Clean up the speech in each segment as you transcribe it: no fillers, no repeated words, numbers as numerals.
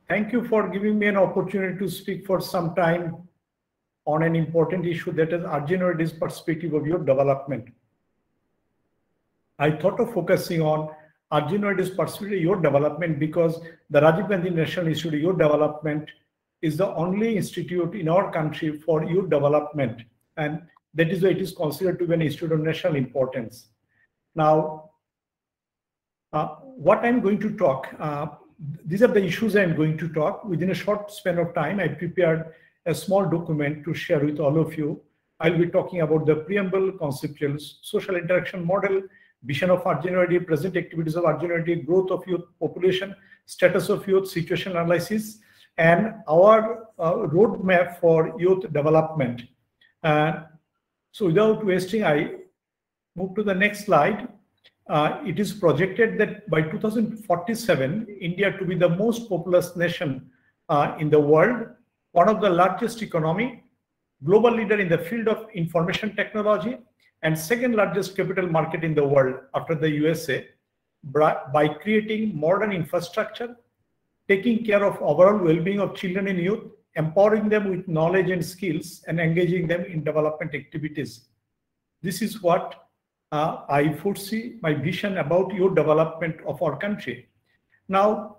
Thank you for giving me an opportunity to speak for some time on an important issue, that is Arjun Reddy's perspective of youth development. I thought of focusing on Arjun Reddy's perspective of youth development because the Rajiv Gandhi National Institute of Youth Development is the only institute in our country for youth development, and that is why it is considered to be an institute of national importance. Now, what I'm going to talk, these are the issues I'm going to talk. Within a short span of time, I prepared a small document to share with all of you. I'll be talking about the preamble, conceptual, social interaction model, vision of Arjun Reddy, present activities of Arjun Reddy, growth of youth population, status of youth, situation analysis, and our roadmap for youth development. So without wasting, I move to the next slide. It is projected that by 2047, India to be the most populous nation in the world, one of the largest economy, global leader in the field of information technology, and second largest capital market in the world after the USA, by creating modern infrastructure, taking care of overall well-being of children and youth, empowering them with knowledge and skills, and engaging them in development activities. This is what I foresee my vision about youth development of our country. Now,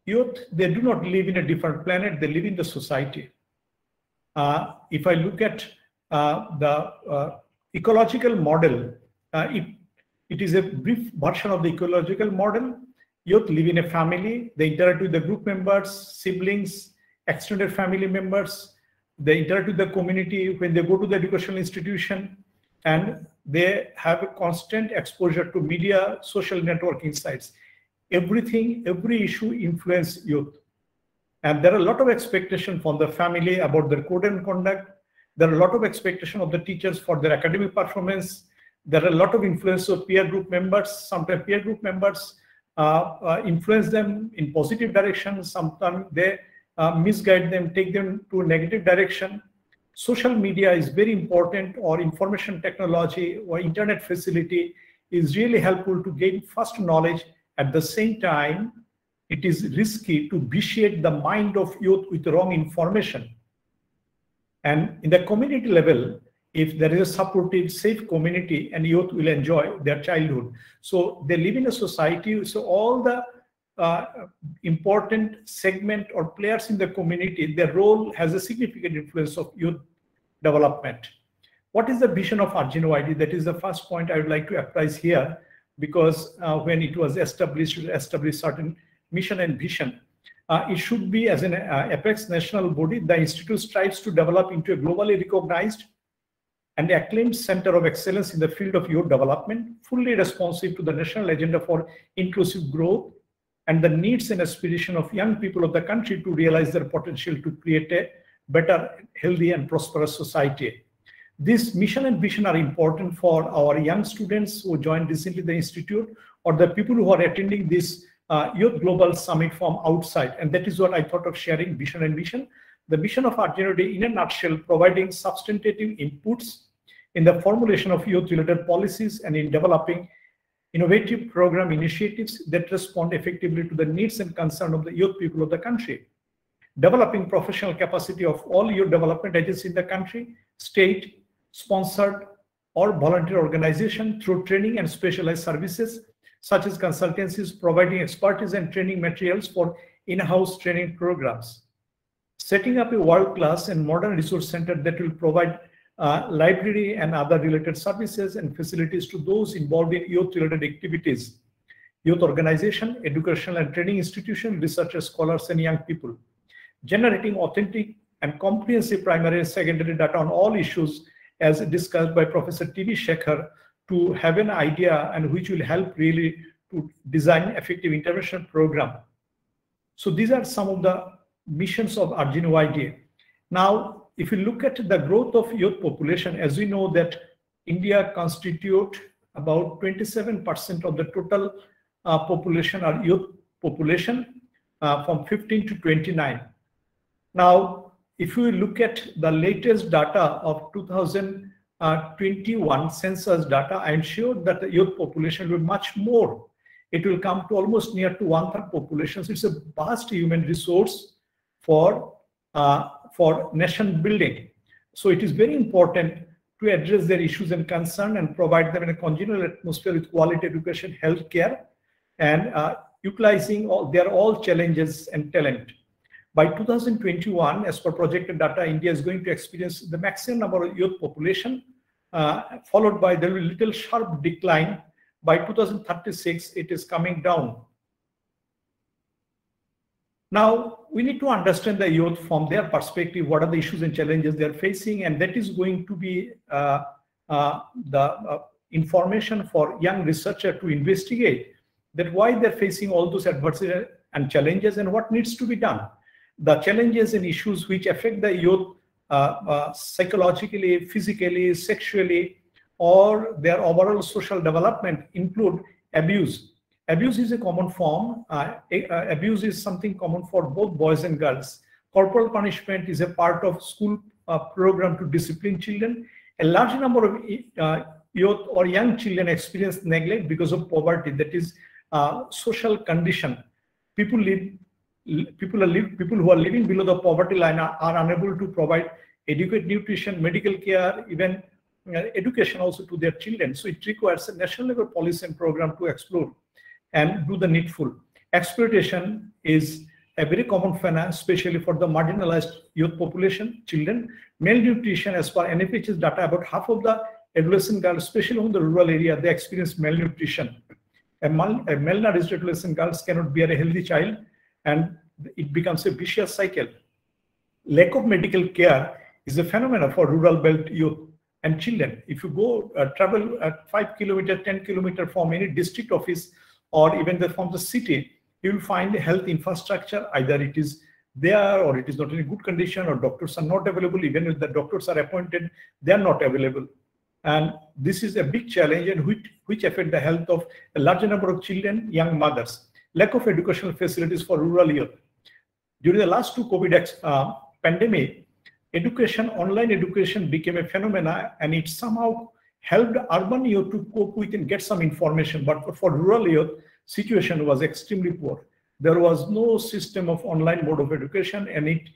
youth, they do not live in a different planet, they live in the society. If I look at the ecological model, it is a brief version of the ecological model. Youth live in a family, they interact with the group members, siblings, extended family members, they interact with the community when they go to the educational institution, and they have a constant exposure to media, social networking sites. Everything, every issue influences youth. And there are a lot of expectations from the family about their code and conduct. There are a lot of expectations of the teachers for their academic performance. There are a lot of influence of peer group members. Sometimes peer group members influence them in positive direction. Sometimes they misguide them, take them to a negative direction. Social media is very important, or information technology or internet facility is really helpful to gain fast knowledge. At the same time, it is risky to vitiate the mind of youth with wrong information. And in the community level, if there is a supportive, safe community, and youth will enjoy their childhood. So they live in a society, so all the important segment or players in the community, their role has a significant influence of youth development. What is the vision of Arjun Reddy? That is the first point I would like to apprise here, because when it was established certain mission and vision. It should be, as an apex national body, the institute strives to develop into a globally recognized and acclaimed center of excellence in the field of youth development, fully responsive to the national agenda for inclusive growth and the needs and aspiration of young people of the country to realize their potential to create a better, healthy, and prosperous society. This mission and vision are important for our young students who joined recently the institute, or the people who are attending this Youth Global Summit from outside. And that is what I thought of sharing, vision and mission. The mission of Arjun Reddy, in a nutshell, providing substantive inputs in the formulation of youth-related policies and in developing innovative program initiatives that respond effectively to the needs and concerns of the youth people of the country. Developing professional capacity of all youth development agencies in the country, state, sponsored, or volunteer organization through training and specialized services, such as consultancies, providing expertise and training materials for in-house training programs. Setting up a world-class and modern resource center that will provide library and other related services and facilities to those involved in youth-related activities, youth organization, educational and training institution, researchers, scholars, and young people. Generating authentic and comprehensive primary and secondary data on all issues, as discussed by Professor T.V. Shekhar, to have an idea and which will help really to design effective intervention program. So these are some of the missions of Arjun Reddy. Now, if you look at the growth of youth population, as we know that India constitute about 27% of the total population or youth population from 15 to 29. Now, if you look at the latest data of 2021 census data, I am sure that the youth population will be much more it will come to almost near to 1/3 population. So it's a vast human resource for nation building. So it is very important to address their issues and concern and provide them in a congenial atmosphere with quality education, healthcare, and utilizing all challenges and talent. By 2021, as per projected data, India is going to experience the maximum number of youth population, followed by the little sharp decline. By 2036, it is coming down. Now, we need to understand the youth from their perspective, what are the issues and challenges they are facing, and that is going to be the information for young researcher to investigate that why they're facing all those adversities and challenges and what needs to be done. The challenges and issues which affect the youth psychologically, physically, sexually, or their overall social development include abuse. Abuse is a common form. Abuse is something common for both boys and girls. Corporal punishment is a part of school program to discipline children. A large number of youth or young children experience neglect because of poverty. That is social condition. People who are living below the poverty line are unable to provide adequate nutrition, medical care, even education also to their children. So it requires a national level policy and program to explore and do the needful. Exploitation is a very common phenomenon, especially for the marginalized youth population, children. Malnutrition, as per NFH's data, about half of the adolescent girls, especially in the rural area, they experience malnutrition. A malnourished adolescent girls cannot bear a healthy child, and it becomes a vicious cycle. Lack of medical care is a phenomenon for rural belt youth and children. If you go travel at 5 kilometers, 10 kilometers from any district office or even from the city, you will find health infrastructure, either it is there or it is not in a good condition, or doctors are not available. Even if the doctors are appointed, they are not available. And this is a big challenge, and which affect the health of a larger number of children, young mothers. Lack of educational facilities for rural youth. During the last two COVID pandemic, online education became a phenomenon, and it somehow helped urban youth to cope with and get some information. But for rural youth, situation was extremely poor. There was no system of online mode of education, and it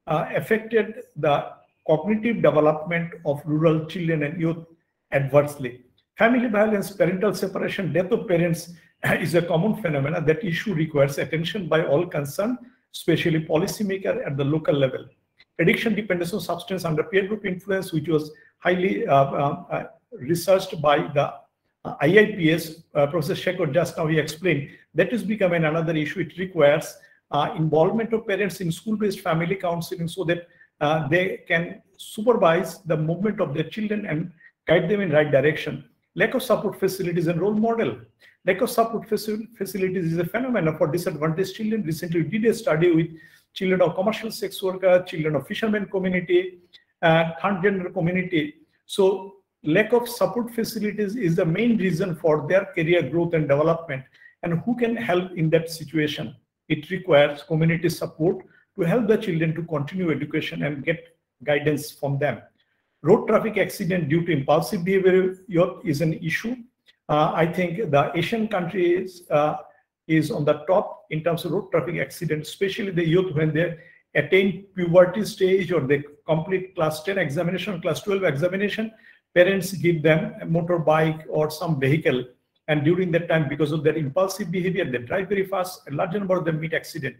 affected the cognitive development of rural children and youth adversely. Family violence, parental separation, death of parents is a common phenomenon. That issue requires attention by all concerned, especially policymakers at the local level. Addiction, dependence on substance under peer group influence, which was highly researched by the IIPS, Professor Shekhar just now he explained, that is becoming another issue. It requires involvement of parents in school-based family counseling so that they can supervise the movement of their children and guide them in right direction. Lack of support facilities and role model. Lack of support facilities is a phenomenon for disadvantaged children. Recently, we did a study with children of commercial sex workers, children of fishermen community, transgender community. So lack of support facilities is the main reason for their career growth and development. And who can help in that situation? It requires community support to help the children to continue education and get guidance from them. Road traffic accident due to impulsive behavior is an issue. I think the Asian countries is on the top in terms of road traffic accidents, especially the youth when they attain puberty stage or they complete class 10 examination, class 12 examination. Parents give them a motorbike or some vehicle, and during that time, because of their impulsive behavior, they drive very fast. A large number of them meet accident.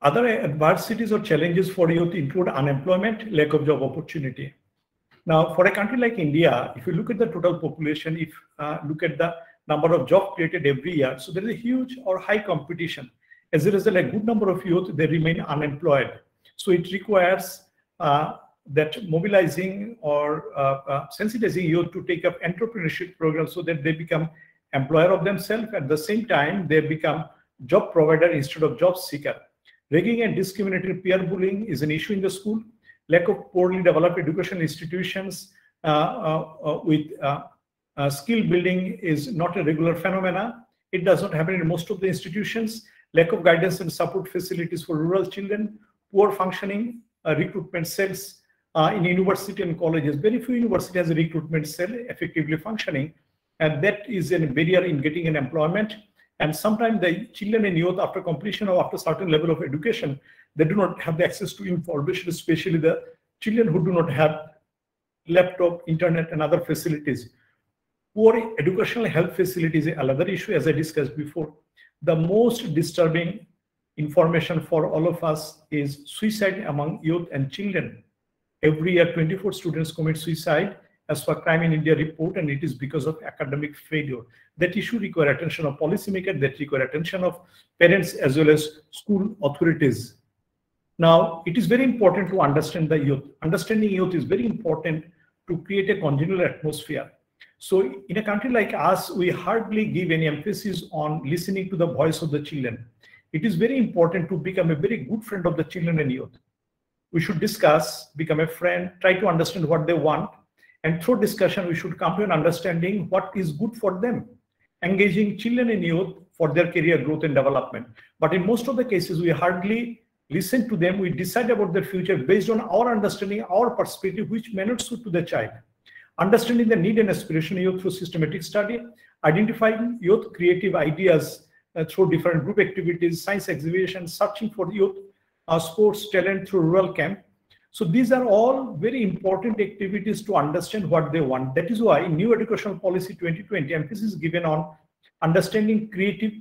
Other adversities or challenges for youth include unemployment, lack of job opportunity. Now, for a country like India, if you look at the total population, if look at the number of jobs created every year, so there is a huge or high competition. As a result, a good number of youth, they remain unemployed. So it requires that mobilizing or sensitizing youth to take up entrepreneurship programs so that they become employer of themselves. At the same time, they become job provider instead of job seeker. Ragging and discriminatory peer bullying is an issue in the school. Lack of poorly developed educational institutions with Skill building is not a regular phenomena. It does not happen in most of the institutions. Lack of guidance and support facilities for rural children, poor functioning recruitment cells in university and colleges. Very few universities has a recruitment cell effectively functioning, and that is a barrier in getting an employment. And sometimes the children and youth, after completion or after certain level of education, they do not have the access to information, especially the children who do not have laptop, internet, and other facilities. Poor educational health facilities is another issue, as I discussed before. The most disturbing information for all of us is suicide among youth and children. Every year, 24 students commit suicide as per Crime in India report, and it is because of academic failure. That issue requires attention of policymakers, that requires attention of parents as well as school authorities. Now, it is very important to understand the youth. Understanding youth is very important to create a congenial atmosphere. So in a country like us, we hardly give any emphasis on listening to the voice of the children. It is very important to become a very good friend of the children and youth. We should discuss, become a friend, try to understand what they want, and through discussion, we should come to an understanding what is good for them, engaging children and youth for their career growth and development. But in most of the cases, we hardly listen to them. We decide about their future based on our understanding, our perspective, which may not suit to the child. Understanding the need and aspiration of youth through systematic study, identifying youth creative ideas through different group activities, science exhibitions, searching for youth sports talent through rural camp. So these are all very important activities to understand what they want. That is why in New Educational Policy 2020, emphasis is given on understanding creative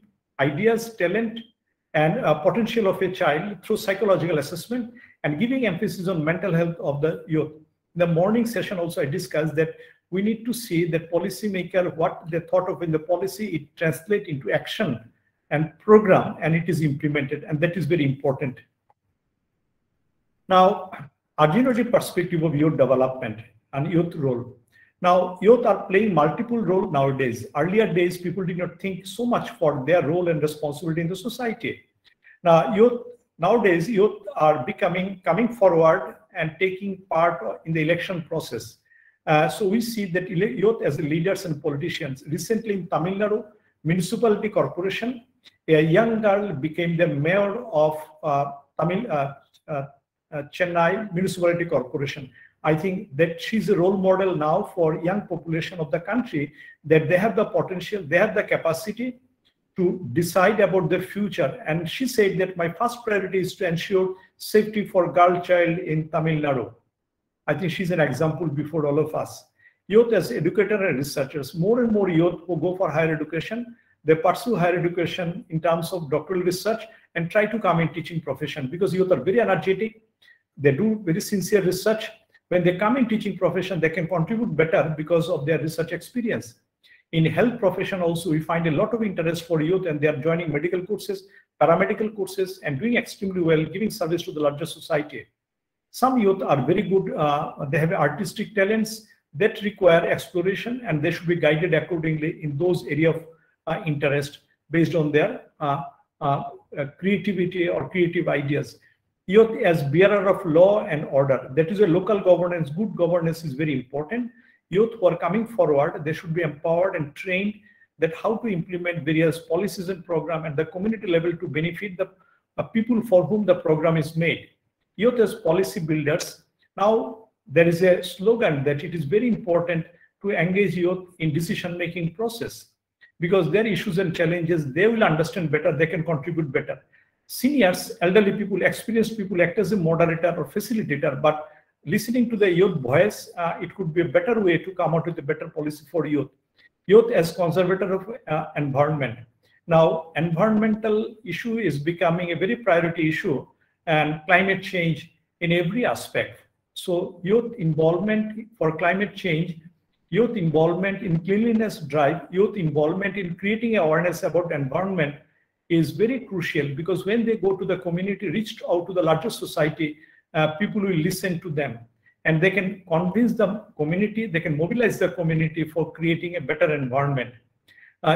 ideas, talent, and potential of a child through psychological assessment, and giving emphasis on mental health of the youth. In the morning session also I discussed that we need to see that policymaker, what they thought of in the policy, it translates into action and program, and it is implemented, and that is very important. Now, agility perspective of youth development and youth role. Now, youth are playing multiple roles nowadays. Earlier days, people did not think so much for their role and responsibility in the society. Now, nowadays, youth are coming forward and taking part in the election process. So we see that youth as leaders and politicians. Recently in Tamil Nadu Municipality Corporation, a young girl became the mayor of Chennai Municipality Corporation. I think that she's a role model now for young population of the country, that they have the potential, they have the capacity to decide about their future. And she said that my first priority is to ensure safety for girl child in Tamil Nadu. I think she's an example before all of us. Youth as educators and researchers, more and more youth who go for higher education, they pursue higher education in terms of doctoral research and try to come in teaching profession, because youth are very energetic. They do very sincere research. When they come in teaching profession, they can contribute better because of their research experience. In health profession also, we find a lot of interest for youth, and they are joining medical courses, paramedical courses, and doing extremely well, giving service to the larger society. Some youth are very good. They have artistic talents that require exploration, and they should be guided accordingly in those areas of interest based on their creativity or creative ideas. Youth as bearer of law and order. That is a local governance. Good governance is very important. Youth who are coming forward, they should be empowered and trained that how to implement various policies and program at the community level to benefit the people for whom the program is made. Youth as policy builders. Now, there is a slogan that it is very important to engage youth in decision-making process, because their issues and challenges, they will understand better, they can contribute better. Seniors, elderly people, experienced people act as a moderator or facilitator, but listening to the youth voice, it could be a better way to come out with a better policy for youth. Youth as conservator of environment. Now, environmental issue is becoming a very priority issue, and climate change in every aspect. So youth involvement for climate change, youth involvement in cleanliness drive, youth involvement in creating awareness about environment is very crucial, because when they go to the community, reach out to the larger society, people will listen to them, and they can convince the community, they can mobilize the community for creating a better environment.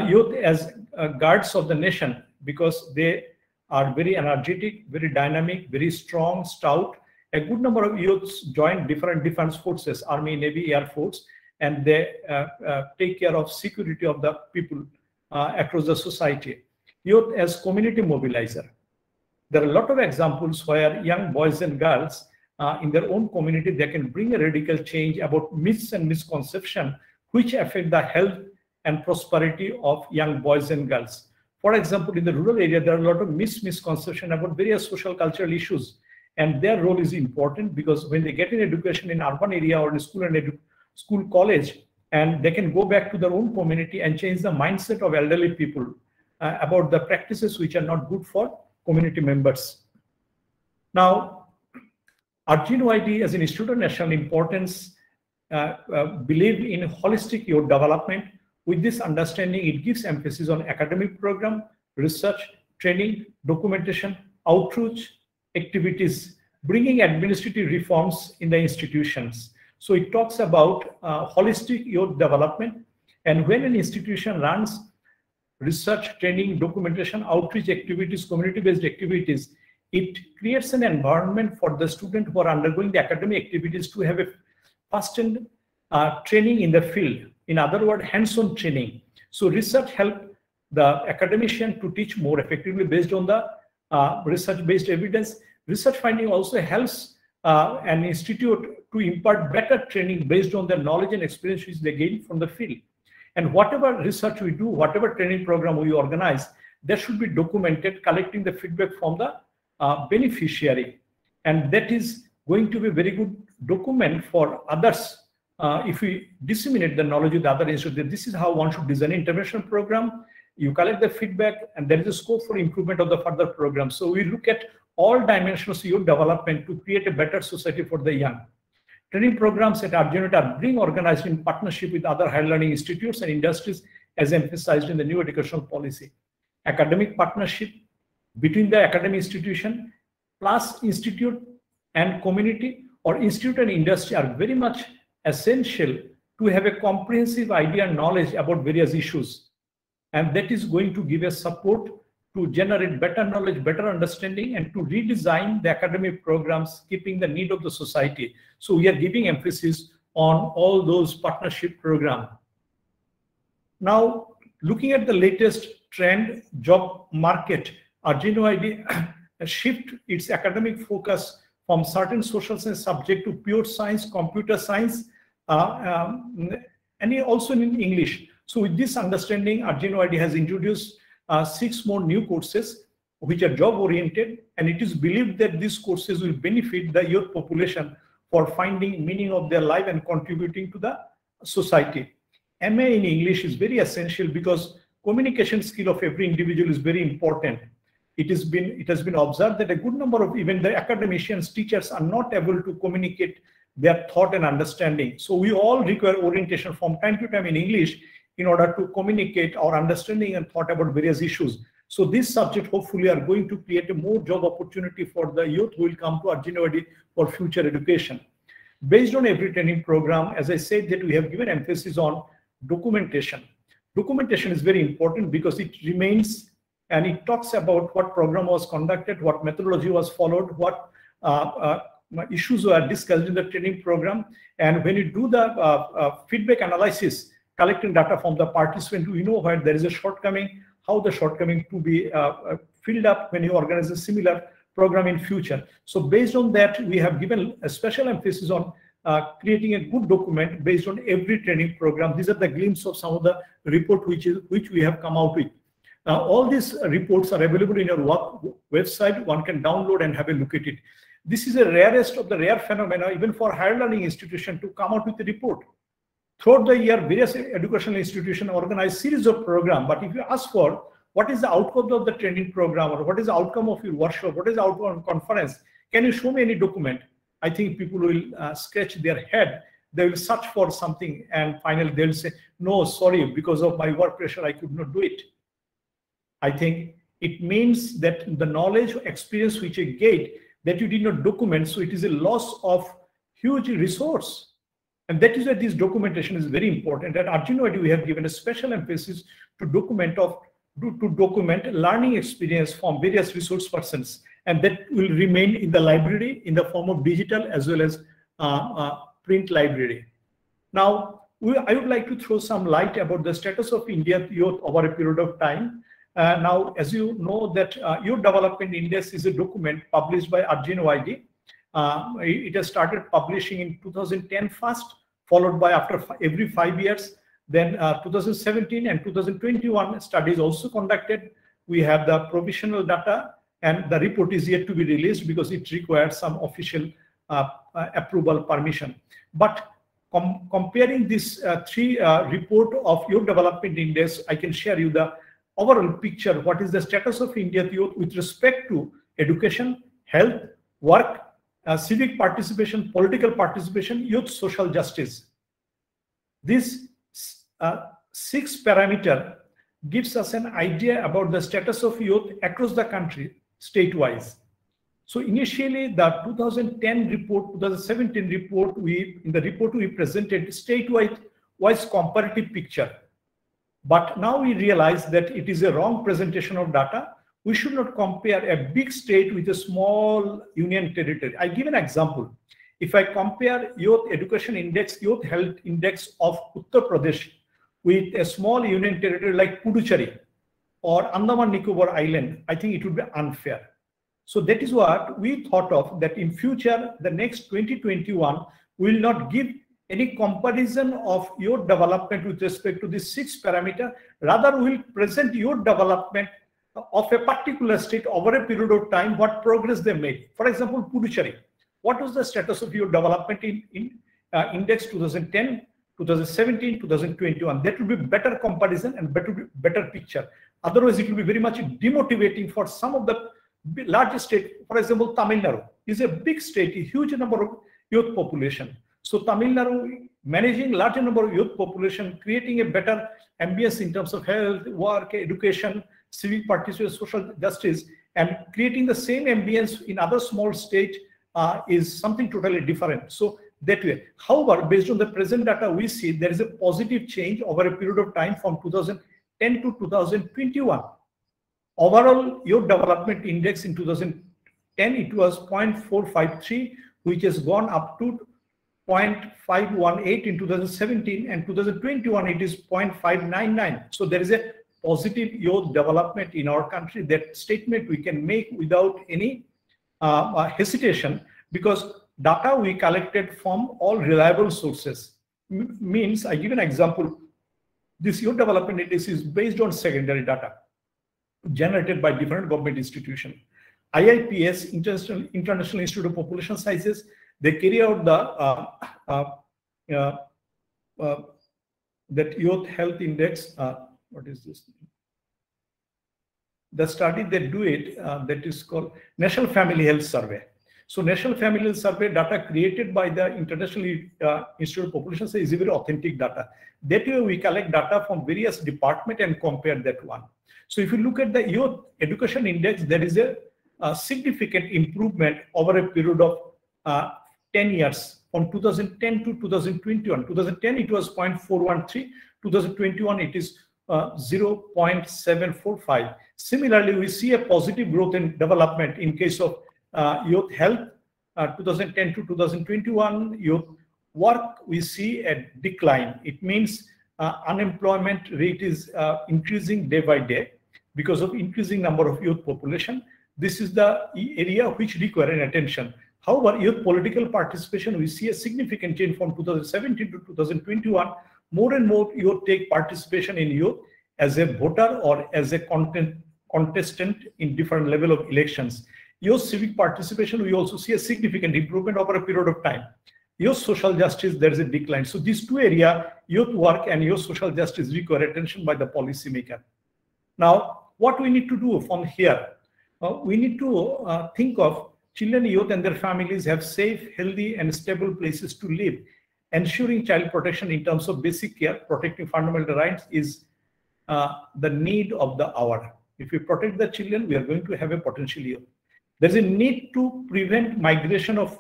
Youth as guards of the nation, because they are very energetic, very dynamic, very strong, stout. A good number of youths join different defense forces, Army, Navy, Air Force, and they take care of security of the people across the society. Youth as community mobilizer. There are a lot of examples where young boys and girls in their own community, they can bring a radical change about myths and misconceptions which affect the health and prosperity of young boys and girls. For example, in the rural area, there are a lot of misconceptions about various social cultural issues, and their role is important because when they get an education in urban area or in school and school college, and they can go back to their own community and change the mindset of elderly people about the practices which are not good for community members. Now, Arduino ID as an Institute of National Importance believe in holistic youth development. With this understanding, it gives emphasis on academic program, research, training, documentation, outreach activities, bringing administrative reforms in the institutions. So it talks about holistic youth development. And when an institution runs research, training, documentation, outreach activities, community-based activities, it creates an environment for the student who are undergoing the academic activities to have a first-hand training in the field. In other words, hands-on training. So research helps the academician to teach more effectively based on the research-based evidence. Research finding also helps an institute to impart better training based on the knowledge and experience which they gain from the field. And whatever research we do, whatever training program we organize, that should be documented, collecting the feedback from the beneficiary. And that is going to be a very good document for others if we disseminate the knowledge with the other institutes. This is how one should design an intervention program. You collect the feedback, and there is a scope for improvement of the further program. So we look at all dimensions of youth development to create a better society for the young. Training programs at Arduino are being organized in partnership with other higher learning institutes and industries as emphasized in the new educational policy. Academic partnership between the academic institution plus institute and community or institute and industry are very much essential to have a comprehensive idea and knowledge about various issues. And that is going to give us support to generate better knowledge, better understanding, and to redesign the academic programs, keeping the need of the society. So we are giving emphasis on all those partnership programs. Now, looking at the latest trend, job market, Arduino ID shift its academic focus from certain social science subject to pure science, computer science, and also in English. So with this understanding, Arduino ID has introduced 6 more new courses which are job oriented, and it is believed that these courses will benefit the youth population for finding meaning of their life and contributing to the society. MA in English is very essential because communication skill of every individual is very important. It has been observed that a good number of even the academicians, teachers are not able to communicate their thought and understanding. So we all require orientation from time to time in English in order to communicate our understanding and thought about various issues. So this subject hopefully are going to create a more job opportunity for the youth who will come to Arduino ID for future education. Based on every training program, as I said, that we have given emphasis on documentation. Documentation is very important because it remains and it talks about what program was conducted, what methodology was followed, what issues were discussed in the training program. And when you do the feedback analysis, collecting data from the participant, we know where there is a shortcoming, how the shortcoming to be filled up when you organize a similar program in future. So based on that, we have given a special emphasis on creating a good document based on every training program. These are the glimpse of some of the report which we have come out with. Now, all these reports are available in your website. One can download and have a look at it. This is the rarest of the rare phenomena, even for higher learning institution to come out with a report. Throughout the year, various educational institutions organize series of programs. But if you ask for what is the outcome of the training program, or what is the outcome of your workshop, what is the outcome of conference, can you show me any document? I think people will scratch their head. They will search for something, and finally they'll say, no, sorry, because of my work pressure, I could not do it. I think it means that the knowledge or experience which you get that you did not document, so it is a loss of huge resource. And that is why this documentation is very important. At Arduino ID, we have given a special emphasis to document learning experience from various resource persons, and that will remain in the library in the form of digital as well as print library. Now, I would like to throw some light about the status of Indian youth over a period of time. Now, as you know, that Youth Development Index is a document published by RGNYD. It has started publishing in 2010 first, followed by after every 5 years. Then 2017 and 2021 studies also conducted. We have the provisional data, and the report is yet to be released because it requires some official approval permission. But comparing this three report of Youth Development Index, I can share you the overall picture. What is the status of Indian youth with respect to education, health, work, civic participation, political participation, youth social justice. This 6 parameter gives us an idea about the status of youth across the country, state-wise. So initially, the 2010 report, 2017 report, in the report we presented statewide wise comparative picture. But now we realize that it is a wrong presentation of data. We should not compare a big state with a small union territory. I give an example. If I compare Youth Education Index, Youth Health Index of Uttar Pradesh with a small union territory like Puducherry or Andaman Nicobar Island, I think it would be unfair. So that is what we thought of, that in future, the next 2021 will not give any comparison of youth development with respect to this 6 parameter. Rather, we will present youth development of a particular state over a period of time, what progress they made. For example, Puducherry. What was the status of youth development in index 2010, 2017, 2021? That will be better comparison and better picture. Otherwise, it will be very much demotivating for some of the largest state. For example, Tamil Nadu is a big state, a huge number of youth population. So Tamil Nadu managing larger number of youth population, creating a better ambience in terms of health, work, education, civic participation, social justice, and creating the same ambience in other small states is something totally different. So that way. However, based on the present data, we see there is a positive change over a period of time from 2010 to 2021. Overall, youth development index in 2010, it was 0.453, which has gone up to 0.518 in 2017, and 2021 it is 0.599. So there is a positive youth development in our country. That statement we can make without any hesitation, because data we collected from all reliable sources. Means, I give an example. This youth development index is based on secondary data generated by different government institutions. IIPS, International Institute of Population Sciences, they carry out the that youth health index. What is this? The study they do it, that is called National Family Health Survey. So National Family Health Survey data created by the International Institute of Population Sciences is very authentic data. That way we collect data from various departments and compare that one. So if you look at the Youth Education Index, there is a significant improvement over a period of 10 years from 2010 to 2021. 2010 it was 0.413, 2021 it is 0.745. Similarly, we see a positive growth in development in case of youth health, 2010 to 2021. Youth work, we see a decline. It means unemployment rate is increasing day by day because of increasing number of youth population. This is the area which require an attention. However, youth political participation, we see a significant change from 2017 to 2021. More and more youth take participation in youth as a voter or as a contestant in different level of elections. Youth civic participation, we also see a significant improvement over a period of time. Youth social justice, there is a decline. So these two areas, youth work and youth social justice, require attention by the policymaker. Now, what we need to do from here? We need to think of children, youth and their families have safe, healthy and stable places to live. Ensuring child protection in terms of basic care, protecting fundamental rights is the need of the hour. If we protect the children, we are going to have a potential youth. There's a need to prevent migration of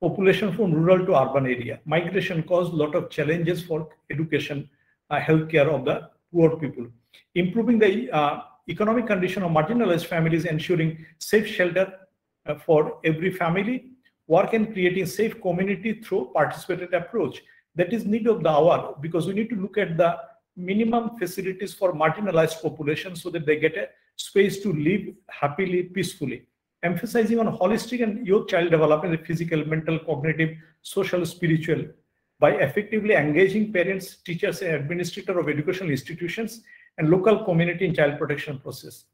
population from rural to urban area. Migration caused a lot of challenges for education, healthcare of the poor people. Improving the economic condition of marginalized families, ensuring safe shelter for every family. Work and creating safe community through participated approach. that is need of the hour, because we need to look at the minimum facilities for marginalized populations so that they get a space to live happily, peacefully. Emphasizing on holistic and youth child development, physical, mental, cognitive, social, spiritual, by effectively engaging parents, teachers, and administrators of educational institutions and local community in child protection process.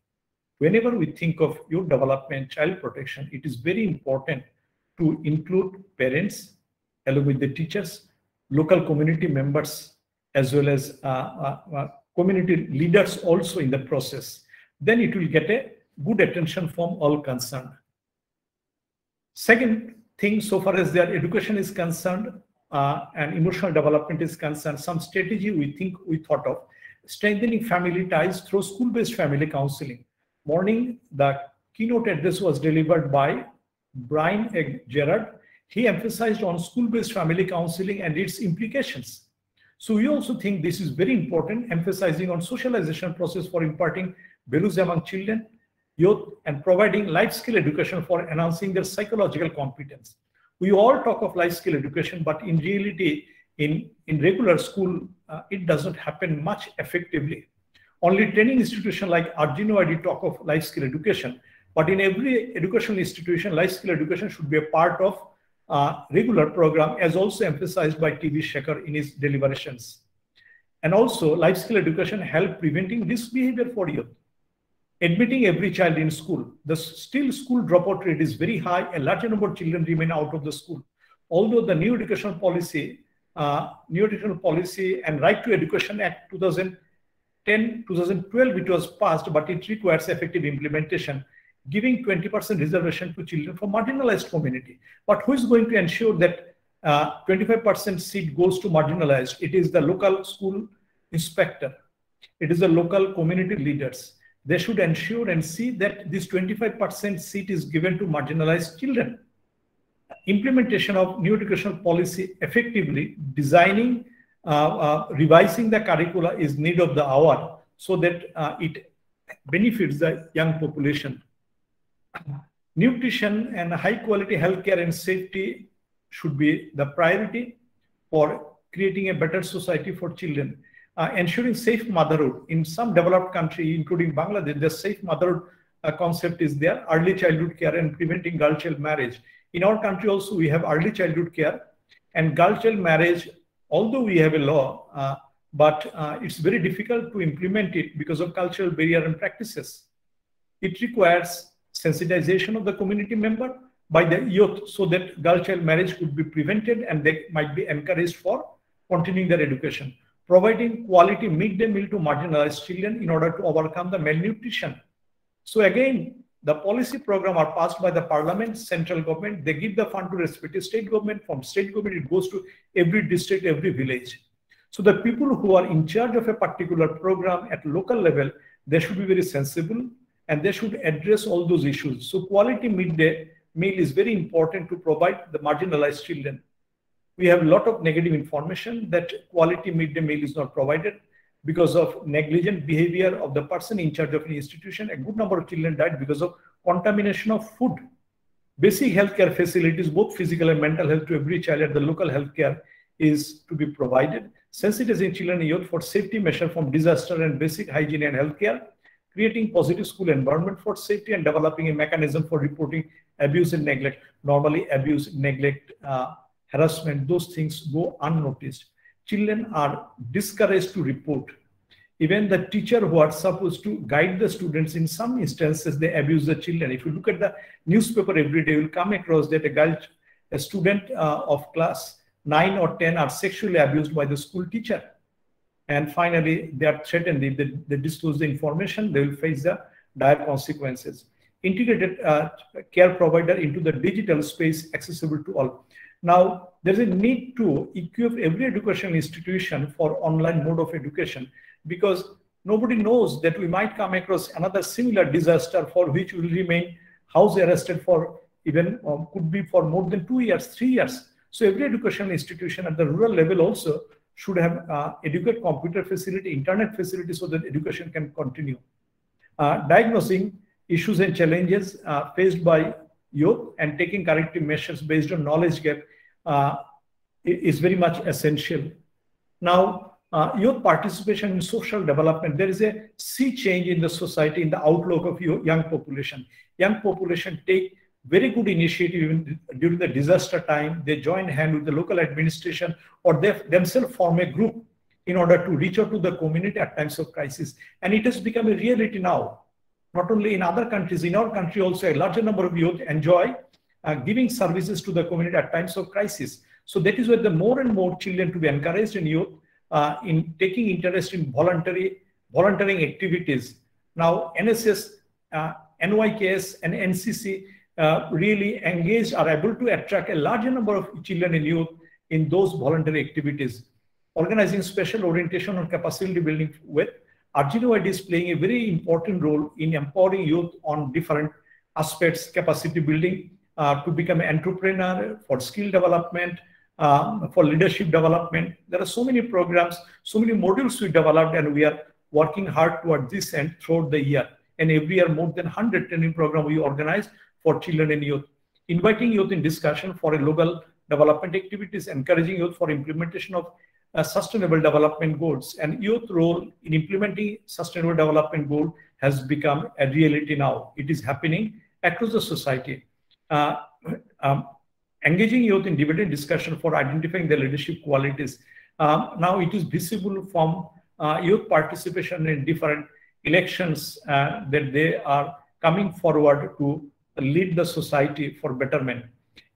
Whenever we think of youth development, child protection, it is very important to include parents along with the teachers, local community members, as well as community leaders also in the process. Then it will get a good attention from all concerned. Second thing, so far as their education is concerned and emotional development is concerned, some strategy we thought of: strengthening family ties through school-based family counseling. Morning, the keynote address was delivered by Brian Gerard. He emphasized on school-based family counseling and its implications. So we also think this is very important, emphasizing on socialization process for imparting values among children, youth, and providing life skill education for enhancing their psychological competence. We all talk of life skill education, but in reality, in regular school, it doesn't happen much effectively. Only training institution like Arduino ID talk of life skill education, but in every educational institution, life skill education should be a part of regular program, as also emphasized by T.V. Shekhar in his deliberations. And also, life skill education help preventing this behavior for youth. Admitting every child in school, the still school dropout rate is very high. A large number of children remain out of the school. Although the new educational policy and Right to Education Act 2010-2012, it was passed, but it requires effective implementation, giving 20% reservation to children from marginalized community. But who is going to ensure that 25% seat goes to marginalized? It is the local school inspector. It is the local community leaders. They should ensure and see that this 25% seat is given to marginalized children. Implementation of new educational policy effectively, designing, revising the curricula is need of the hour so that it benefits the young population. Nutrition and high quality healthcare and safety should be the priority for creating a better society for children. Ensuring safe motherhood. In some developed countries, including Bangladesh, the safe motherhood concept is there, early childhood care and preventing girl-child marriage. In our country also, we have early childhood care and girl-child marriage, although we have a law, but it's very difficult to implement it because of cultural barrier and practices. It requires sensitization of the community member by the youth so that girl-child marriage could be prevented and they might be encouraged for continuing their education. Providing quality midday meal to marginalized children in order to overcome the malnutrition. So again, the policy program are passed by the parliament, central government. They give the fund to respective state government. From state government, it goes to every district, every village. So the people who are in charge of a particular program at local level, they should be very sensible and they should address all those issues. So quality midday meal is very important to provide the marginalized children. We have a lot of negative information that quality midday meal is not provided because of negligent behavior of the person in charge of an institution. A good number of children died because of contamination of food. Basic healthcare facilities, both physical and mental health to every child at the local healthcare is to be provided. Sensitizing children and youth for safety measures from disaster and basic hygiene and healthcare. Creating positive school environment for safety and developing a mechanism for reporting abuse and neglect. Normally abuse, neglect, harassment, those things go unnoticed. Children are discouraged to report. Even the teacher who are supposed to guide the students, in some instances, they abuse the children. If you look at the newspaper every day, you will come across that a student of class 9 or 10 are sexually abused by the school teacher. And finally, they are threatened. If they disclose the information, they will face the dire consequences. Integrated care provider into the digital space accessible to all. Now, there is a need to equip every educational institution for online mode of education because nobody knows that we might come across another similar disaster for which we will remain house arrested for even could be for more than 2 years, 3 years. So every educational institution at the rural level also should have adequate computer facility, internet facility so that education can continue. Diagnosing issues and challenges faced by youth and taking corrective measures based on knowledge gap is very much essential. Now, youth participation in social development, there is a sea change in the society, in the outlook of young population. Young population take very good initiative even during the disaster time. They join hand with the local administration, or they themselves form a group in order to reach out to the community at times of crisis. And it has become a reality now. Not only in other countries, in our country also, a larger number of youth enjoy giving services to the community at times of crisis. So that is why the more and more children to be encouraged in youth in taking interest in volunteering activities. Now, NSS, NYKS, and NCC really engaged, are able to attract a larger number of children and youth in those voluntary activities. Organizing special orientation on capacity building with RGNOID is playing a very important role in empowering youth on different aspects, capacity building, to become an entrepreneur, for skill development, for leadership development. There are so many programs, so many modules we developed, and we are working hard toward this end throughout the year. And every year, more than 100 training programs we organize for children and youth. Inviting youth in discussion for a local development activities, encouraging youth for implementation of sustainable development goals. And youth role in implementing sustainable development goal has become a reality now. It is happening across the society. Engaging youth in debate and discussion for identifying their leadership qualities. Now it is visible from youth participation in different elections that they are coming forward to lead the society for betterment.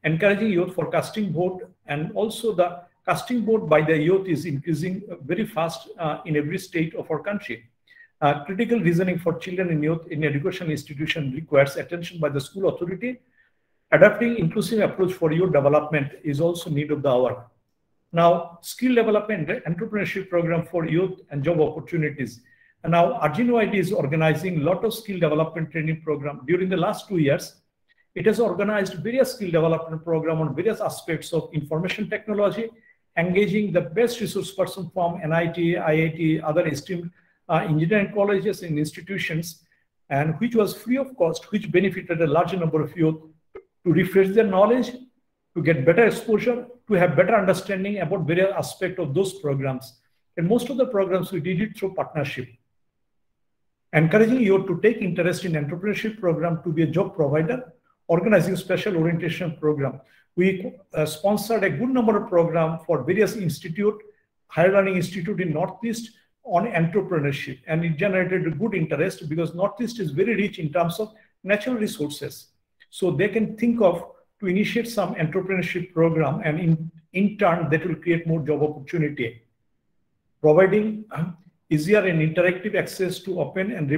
Encouraging youth for casting vote, and also the casting vote by the youth is increasing very fast in every state of our country. Critical reasoning for children and youth in education institution requires attention by the school authority. Adapting inclusive approach for youth development is also need of the hour. Now, skill development entrepreneurship program for youth and job opportunities. And now, RGNOID is organizing a lot of skill development training program. During the last 2 years, it has organized various skill development program on various aspects of information technology, engaging the best resource person from NIT, IIT, other esteemed engineering colleges and institutions, and which was free of cost, which benefited a larger number of youth to refresh their knowledge, to get better exposure, to have better understanding about various aspects of those programs. And most of the programs we did it through partnership. Encouraging youth to take interest in entrepreneurship program to be a job provider, organizing special orientation program. We sponsored a good number of programs for various institute, higher learning institute in Northeast on entrepreneurship, and it generated a good interest because Northeast is very rich in terms of natural resources. So they can think of to initiate some entrepreneurship program, and in turn that will create more job opportunity. Providing easier and interactive access to open and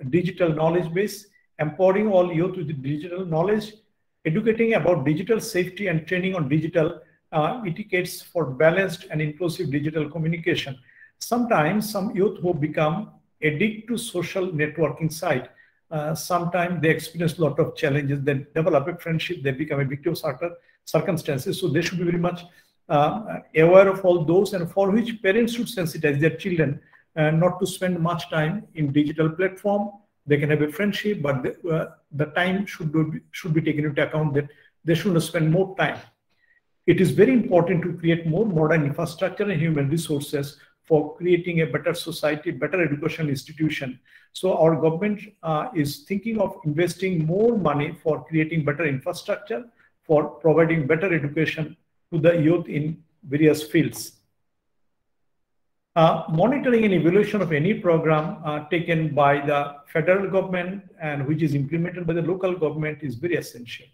digital knowledge base, empowering all youth with digital knowledge, educating about digital safety and training on digital etiquettes for balanced and inclusive digital communication. Sometimes some youth who become addicted to social networking site, sometimes they experience a lot of challenges, they develop a friendship, they become a victim of certain circumstances. So they should be very much aware of all those, and for which parents should sensitize their children not to spend much time in digital platform. They can have a friendship, but the time should be taken into account that they should spend more time. It is very important to create more modern infrastructure and human resources for creating a better society, better educational institution. So our government is thinking of investing more money for creating better infrastructure, for providing better education to the youth in various fields. Monitoring and evaluation of any program taken by the federal government and which is implemented by the local government is very essential.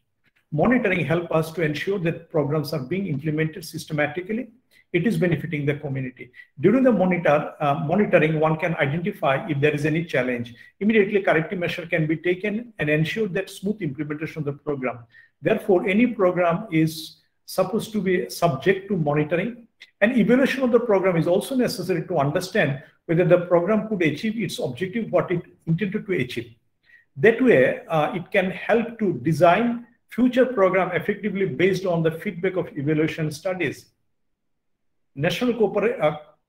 Monitoring helps us to ensure that programs are being implemented systematically. It is benefiting the community. During the monitoring, one can identify if there is any challenge. Immediately, corrective measure can be taken and ensure that smooth implementation of the program. Therefore, any program is supposed to be subject to monitoring. And evaluation of the program is also necessary to understand whether the program could achieve its objective, what it intended to achieve. That way, it can help to design future program effectively based on the feedback of evaluation studies. National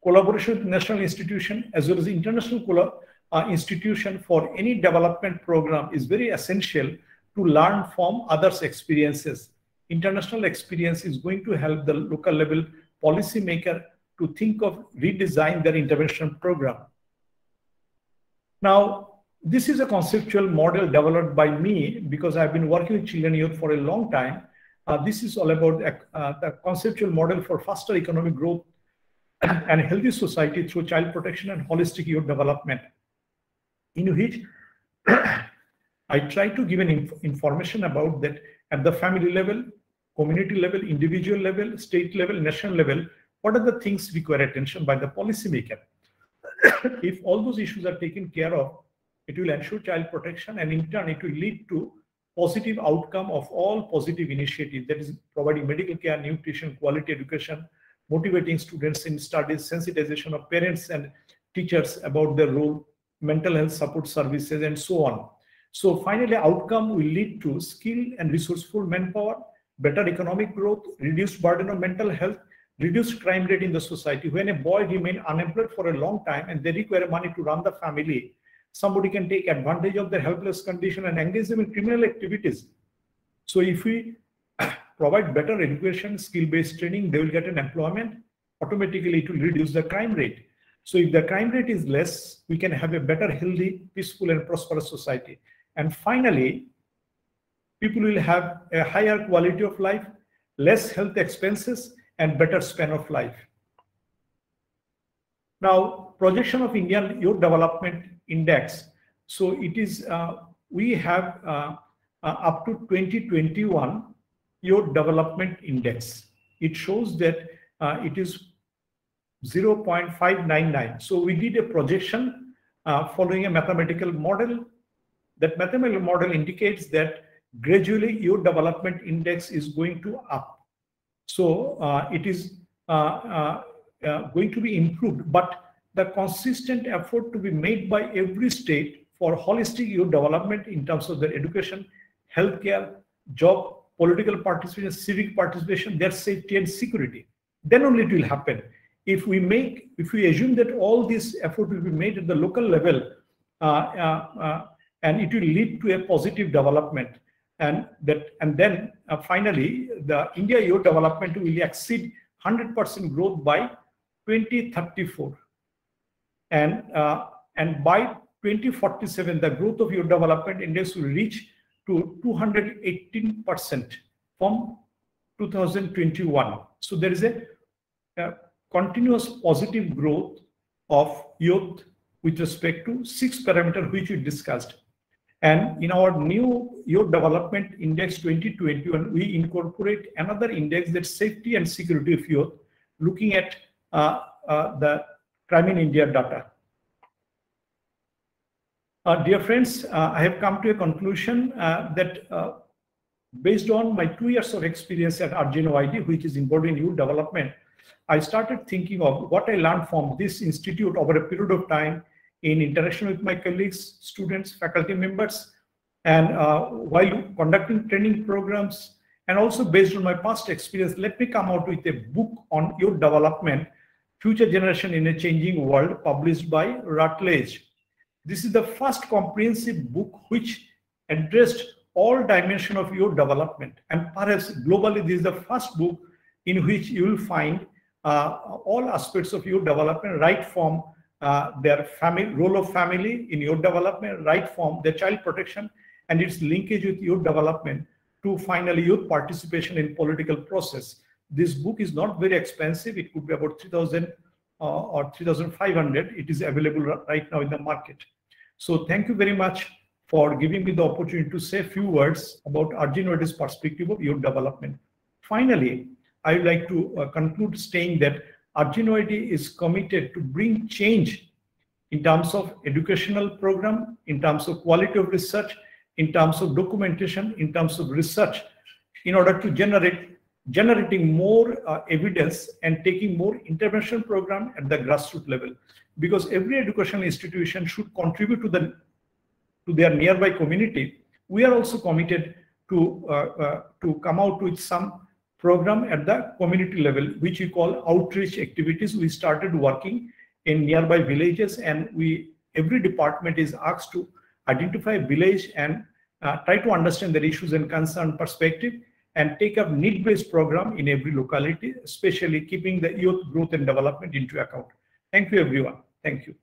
collaboration with national institution as well as international institution for any development program is very essential to learn from others' experiences. international experience is going to help the local level policymaker to think of redesign their intervention program. Now, this is a conceptual model developed by me because I've been working with children and youth for a long time. This is all about the conceptual model for faster economic growth and healthy society through child protection and holistic youth development, in which I try to give an information about that at the family level, community level, individual level, state level, national level, what are the things require attention by the policymaker. If all those issues are taken care of, it will ensure child protection, and in turn it will lead to positive outcome of all positive initiatives, that is providing medical care, nutrition, quality education, motivating students in studies, sensitization of parents and teachers about their role, mental health support services, and so on. So finally, outcome will lead to skilled and resourceful manpower, better economic growth, reduced burden of mental health, reduced crime rate in the society. When a boy remains unemployed for a long time and they require money to run the family, somebody can take advantage of their helpless condition and engage them in criminal activities. So if we provide better education, skill-based training, they will get an employment. Automatically, it will reduce the crime rate. So if the crime rate is less, we can have a better, healthy, peaceful, and prosperous society. And finally, people will have a higher quality of life, less health expenses, and better span of life. Now, projection of Indian Youth Development Index. So it is, we have up to 2021 Youth Development Index. It shows that it is 0.599. So we did a projection following a mathematical model. That mathematical model indicates that gradually Youth Development Index is going to up. So it is going to be improved, but the consistent effort to be made by every state for holistic youth development in terms of their education, healthcare, job, political participation, civic participation, their safety and security. Then only it will happen. If we assume that all this effort will be made at the local level, and it will lead to a positive development, and then finally the India youth development will exceed 100% growth by 2034, and by 2047 the growth of youth development index will reach to 218% from 2021. So there is a continuous positive growth of youth with respect to 6 parameters which we discussed. And in our new Youth Development Index 2021, we incorporate another index, that's safety and security of youth, looking at the crime in India data. Dear friends, I have come to a conclusion that based on my 2 years of experience at RGNOID, which is involved in youth development, I started thinking of what I learned from this institute over a period of time in interaction with my colleagues, students, faculty members, and while conducting training programs, and also based on my past experience, let me come out with a book on youth development, Future Generation in a Changing World, published by Routledge. This is the first comprehensive book which addressed all dimensions of youth development, and perhaps globally this is the first book in which you will find all aspects of youth development, right from their family, role of family in youth development, right from their child protection and its linkage with youth development to finally youth participation in political process. This book is not very expensive. It could be about 3,000 or 3,500. It is available right now in the market. So thank you very much for giving me the opportunity to say a few words about RGNOID's perspective of youth development. Finally, I would like to conclude saying that RGNOID is committed to bring change in terms of educational program, in terms of quality of research, in terms of documentation, in terms of research, in order to generating more evidence and taking more intervention program at the grassroots level. Because every educational institution should contribute to their nearby community. We are also committed to come out with some program at the community level, which we call outreach activities. We started working in nearby villages, and every department is asked to identify a village and try to understand their issues and concern perspective, and take up need-based program in every locality, especially keeping the youth growth and development into account. Thank you, everyone. Thank you.